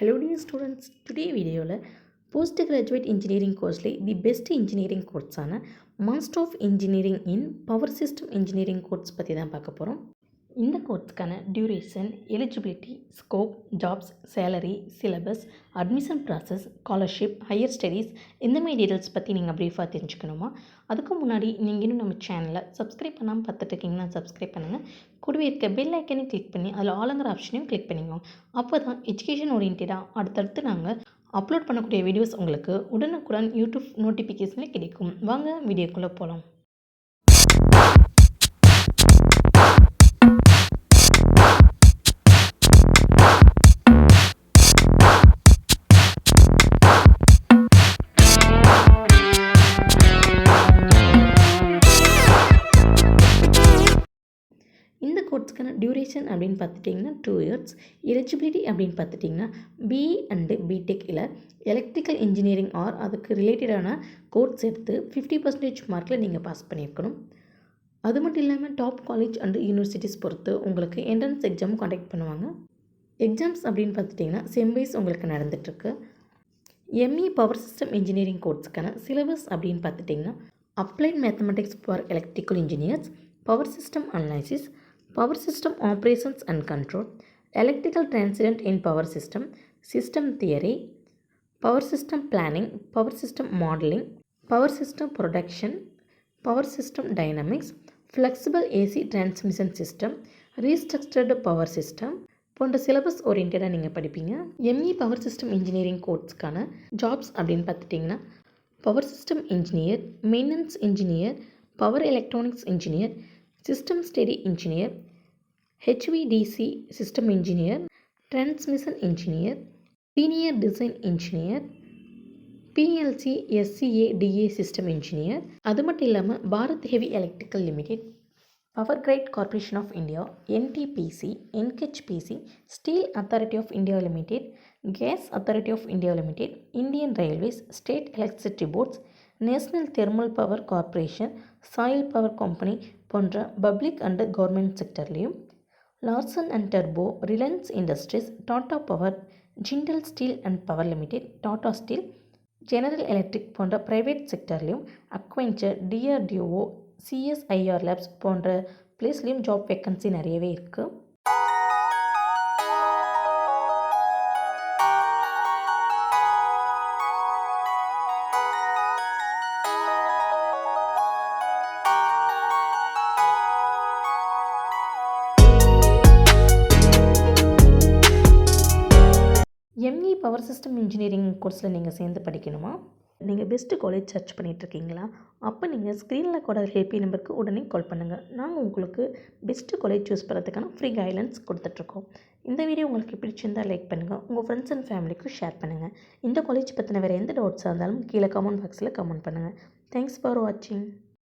Hello dear students, today video post graduate engineering course the best engineering course Master of Engineering in Power System Engineering course பத்தி தான் பார்க்க போறோம். இந்த கோர்ஸ்க்கான duration, eligibility, scope, jobs, salary, syllabus, admission process, scholarship, higher studies இந்த மாதிரி details பற்றி நீங்கள் ப்ரீஃபாக தெரிஞ்சுக்கணுமா? அதுக்கு முன்னாடி நீங்கள் இன்னும் நம்ம சேனலை சப்ஸ்கிரைப் பண்ணாமல் பார்த்துட்டு இருக்கீங்கன்னா சப்ஸ்கிரைப் பண்ணுங்கள். கூடவே இருக்க பெல் ஐக்கனையும் கிளிக் பண்ணி அதில் ஆளுங்கிற ஆப்ஷனையும் கிளிக் பண்ணிக்கோங்க. அப்போ தான் எஜுகேஷன் ஓரியன்டாக அடுத்தடுத்து நாங்கள் அப்லோட் பண்ணக்கூடிய வீடியோஸ் உங்களுக்கு உடனுக்குடன் யூடியூப் நோட்டிஃபிகேஷனில் கிடைக்கும். வாங்க வீடியோக்குள்ளே போகலாம். இந்த கோர்ஸ்க்கான டியூரேஷன் அப்படின்னு பார்த்துட்டிங்கன்னா 2 years. எலிஜிபிலிட்டி அப்படின்னு பார்த்துட்டிங்கன்னா பிஇ அண்டு பிடெக் இல்லை எலக்ட்ரிக்கல் இன்ஜினியரிங் ஆர் அதுக்கு ரிலேட்டடான கோர்ஸ் எடுத்து 50% மார்க்கில் நீங்கள் பாஸ் பண்ணியிருக்கணும். அது மட்டும் இல்லாமல் டாப் காலேஜ் அண்டு யூனிவர்சிட்டிஸ் பொறுத்து உங்களுக்கு என்ட்ரன்ஸ் எக்ஸாம் கண்டக்ட் பண்ணுவாங்க. எக்ஸாம்ஸ் அப்படின்னு பார்த்துட்டிங்கன்னா செம்வைஸ் உங்களுக்கு நடந்துகிட்ருக்கு. எம்இ பவர் சிஸ்டம் இன்ஜினியரிங் கோர்ஸுக்கான சிலபஸ் அப்படின்னு பார்த்துட்டிங்கன்னா applied mathematics for electrical engineers, power system analysis, Power System Operations and Control, Electrical Transient in Power System, System Theory, Power System Planning, Power System Modeling, Power System Production, Power System Dynamics, Flexible AC Transmission System, Restructured Power System போன்ற syllabus ஓரியன்டாக நீங்கள் படிப்பீங்க. ME power system engineering கோர்ஸ்க்கான jobs அப்படின்னு பார்த்துட்டிங்கன்னா power system engineer, maintenance engineer, power electronics engineer, System Steady Engineer, HVDC System Engineer, Transmission Engineer, Senior Design Engineer, PLC SCA DA System Engineer, அது மட்டும் இல்லாமல் Bharat heavy electrical limited, power grid corporation of India, NTPC, NHPC, steel authority of India limited, gas authority of India limited, Indian railways, state electricity boards, national thermal power corporation, SAIL power company போன்ற public and government செக்டர்லேயும், Larsen and டர்போ, Reliance Industries, Tata power, Jindal steel and power limited, Tata steel, general electric போன்ற private செக்டர்லேயும், Accenture, DRDO, CSIR labs போன்ற பிளேஸ்லேயும் job vacancy நிறையவே இருக்குது. ME power system engineering கோர்ஸில் நீங்கள் சேர்ந்து படிக்கணுமா? நீங்கள் பெஸ்ட்டு காலேஜ் சர்ச் பண்ணிகிட்ருக்கீங்களா? அப்போ நீங்கள் ஸ்க்ரீனில் கூட ஹெல்ப்லைன் நம்பருக்கு உடனே கால் பண்ணுங்கள். நாங்கள் உங்களுக்கு பெஸ்ட்டு காலேஜ் சூஸ் பண்ணுறதுக்கான ஃப்ரீ கைட்லைன்ஸ் கொடுத்துட்ருக்கோம். இந்த வீடியோ உங்களுக்கு பிடிச்சிருந்தால் லைக் பண்ணுங்கள், உங்கள் ஃப்ரெண்ட்ஸ் அண்ட் ஃபேமிலிக்கு ஷேர் பண்ணுங்கள். இந்த காலேஜ் பற்றின வேறு எந்த டவுட்ஸாக இருந்தாலும் கீழே கமெண்ட் பாக்ஸில் கமெண்ட் பண்ணுங்கள். தேங்க்ஸ் ஃபார் வாட்சிங்.